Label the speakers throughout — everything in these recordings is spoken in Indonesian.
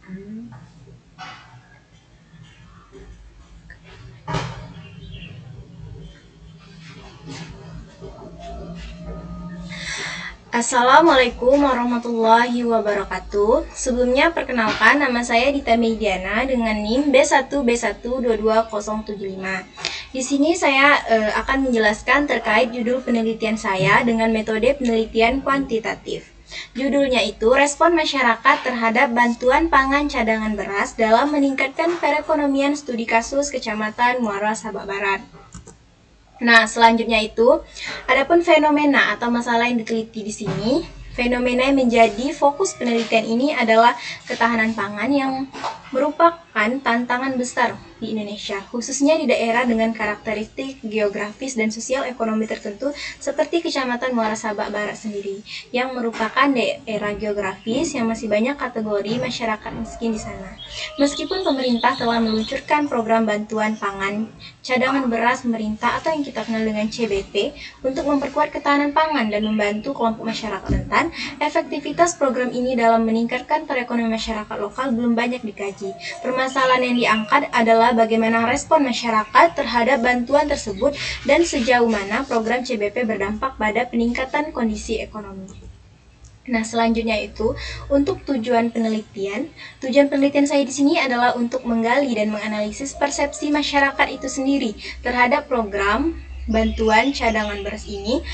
Speaker 1: Assalamualaikum warahmatullahi wabarakatuh. Sebelumnya perkenalkan, nama saya Dita Mediana dengan NIM B1B1222075. Di sini saya akan menjelaskan terkait judul penelitian saya dengan metode penelitian kuantitatif. Judulnya itu Respon Masyarakat Terhadap Bantuan Pangan Cadangan Beras dalam Meningkatkan Perekonomian Studi Kasus Kecamatan Muara Sabak Barat. Nah, selanjutnya itu, adapun fenomena atau masalah yang diteliti di sini. Fenomena yang menjadi fokus penelitian ini adalah ketahanan pangan yang merupakan tantangan besar di Indonesia, khususnya di daerah dengan karakteristik geografis dan sosial ekonomi tertentu seperti Kecamatan Muara Sabak Barat sendiri, yang merupakan daerah geografis yang masih banyak kategori masyarakat miskin di sana. Meskipun pemerintah telah meluncurkan program bantuan pangan cadangan beras pemerintah atau yang kita kenal dengan CBP untuk memperkuat ketahanan pangan dan membantu kelompok masyarakat rentan, efektivitas program ini dalam meningkatkan perekonomian masyarakat lokal belum banyak dikaji. Permasalahan yang diangkat adalah bagaimana respon masyarakat terhadap bantuan tersebut dan sejauh mana program CBP berdampak pada peningkatan kondisi ekonomi. Nah, selanjutnya itu untuk tujuan penelitian saya di sini adalah untuk menggali dan menganalisis persepsi masyarakat itu sendiri terhadap program bantuan cadangan beras ini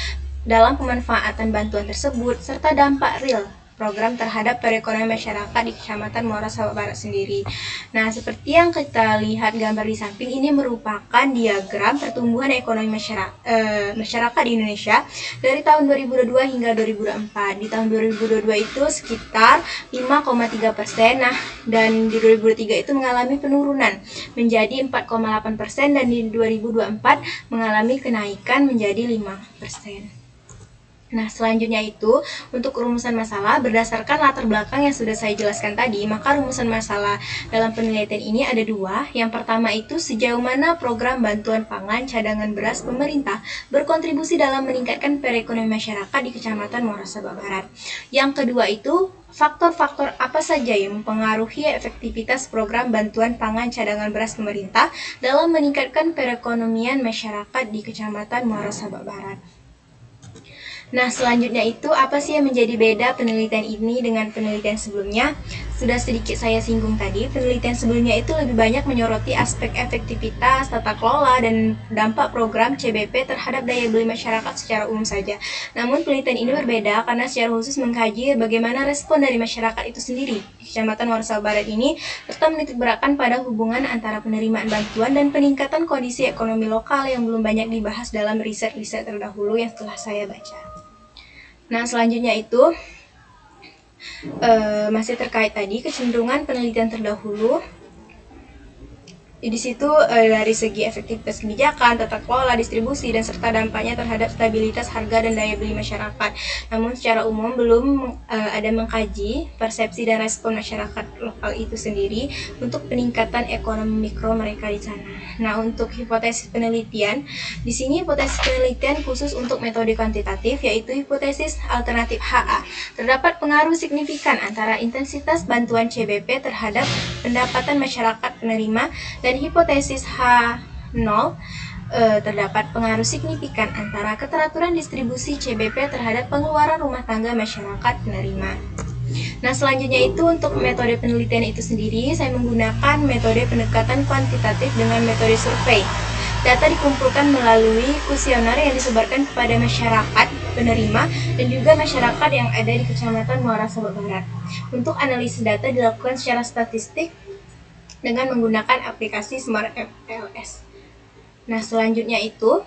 Speaker 1: dalam pemanfaatan bantuan tersebut serta dampak real program terhadap perekonomian masyarakat di Kecamatan Muara Sabak Barat sendiri. Nah, seperti yang kita lihat gambar di samping ini merupakan diagram pertumbuhan ekonomi masyarakat di Indonesia dari tahun 2002 hingga 2004. Di tahun 2022 itu sekitar 5,3%. Nah, dan di 2023 itu mengalami penurunan menjadi 4,8% dan di 2024 mengalami kenaikan menjadi 5%. Nah, selanjutnya itu, untuk rumusan masalah berdasarkan latar belakang yang sudah saya jelaskan tadi, maka rumusan masalah dalam penelitian ini ada dua. Yang pertama itu, sejauh mana program bantuan pangan cadangan beras pemerintah berkontribusi dalam meningkatkan perekonomian masyarakat di Kecamatan Muara Sabak Barat. Yang kedua itu, faktor-faktor apa saja yang mempengaruhi efektivitas program bantuan pangan cadangan beras pemerintah dalam meningkatkan perekonomian masyarakat di Kecamatan Muara Sabak Barat. Nah, selanjutnya itu apa sih yang menjadi beda penelitian ini dengan penelitian sebelumnya? Sudah sedikit saya singgung tadi, penelitian sebelumnya itu lebih banyak menyoroti aspek efektivitas, tata kelola, dan dampak program CBP terhadap daya beli masyarakat secara umum saja. Namun penelitian ini berbeda karena secara khusus mengkaji bagaimana respon dari masyarakat itu sendiri. Kecamatan Muara Sabak Barat ini serta menitik beratkan pada hubungan antara penerimaan bantuan dan peningkatan kondisi ekonomi lokal yang belum banyak dibahas dalam riset-riset terdahulu yang telah saya baca. Nah, selanjutnya itu masih terkait tadi kecenderungan penelitian terdahulu. Di situ dari segi efektivitas kebijakan, tata kelola, distribusi, dan serta dampaknya terhadap stabilitas harga dan daya beli masyarakat. Namun secara umum belum ada mengkaji persepsi dan respon masyarakat lokal itu sendiri untuk peningkatan ekonomi mikro mereka di sana. Nah, untuk hipotesis penelitian, di sini hipotesis penelitian khusus untuk metode kuantitatif yaitu hipotesis alternatif HA. Terdapat pengaruh signifikan antara intensitas bantuan CBP terhadap pendapatan masyarakat penerima dan hipotesis H0 terdapat pengaruh signifikan antara keteraturan distribusi CBP terhadap pengeluaran rumah tangga masyarakat penerima. Nah, selanjutnya itu untuk metode penelitian itu sendiri, saya menggunakan metode pendekatan kuantitatif dengan metode survei. Data dikumpulkan melalui kuesioner yang disebarkan kepada masyarakat penerima dan juga masyarakat yang ada di Kecamatan Muara Sabak Barat. Untuk analisis data dilakukan secara statistik dengan menggunakan aplikasi Smart FLS. Nah, selanjutnya itu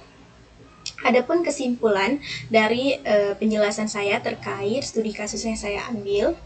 Speaker 1: adapun kesimpulan dari penjelasan saya terkait studi kasus yang saya ambil.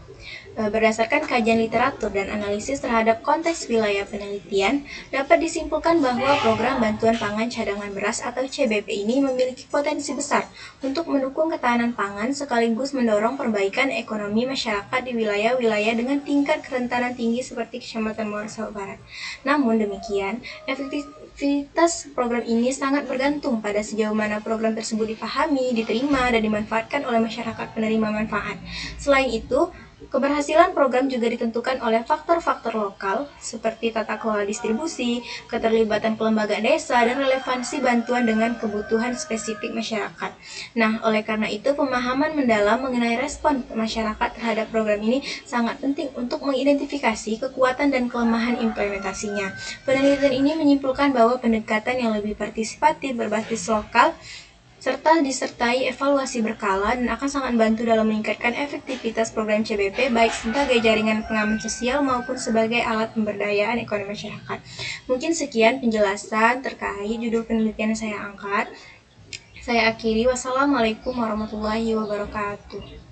Speaker 1: Berdasarkan kajian literatur dan analisis terhadap konteks wilayah penelitian, dapat disimpulkan bahwa program bantuan pangan cadangan beras atau CBP ini memiliki potensi besar untuk mendukung ketahanan pangan sekaligus mendorong perbaikan ekonomi masyarakat di wilayah-wilayah dengan tingkat kerentanan tinggi seperti Kecamatan Muara Sabak Barat. Namun demikian, efektivitas program ini sangat bergantung pada sejauh mana program tersebut dipahami, diterima, dan dimanfaatkan oleh masyarakat penerima manfaat. Selain itu, Keberhasilan program juga ditentukan oleh faktor-faktor lokal seperti tata kelola distribusi, keterlibatan kelembagaan desa, dan relevansi bantuan dengan kebutuhan spesifik masyarakat. Nah, oleh karena itu pemahaman mendalam mengenai respon masyarakat terhadap program ini sangat penting untuk mengidentifikasi kekuatan dan kelemahan implementasinya. Penelitian ini menyimpulkan bahwa pendekatan yang lebih partisipatif berbasis lokal serta disertai evaluasi berkala dan akan sangat membantu dalam meningkatkan efektivitas program CBP baik sebagai jaringan pengaman sosial maupun sebagai alat pemberdayaan ekonomi masyarakat. Mungkin sekian penjelasan terkait judul penelitian yang saya angkat. Saya akhiri. Wassalamualaikum warahmatullahi wabarakatuh.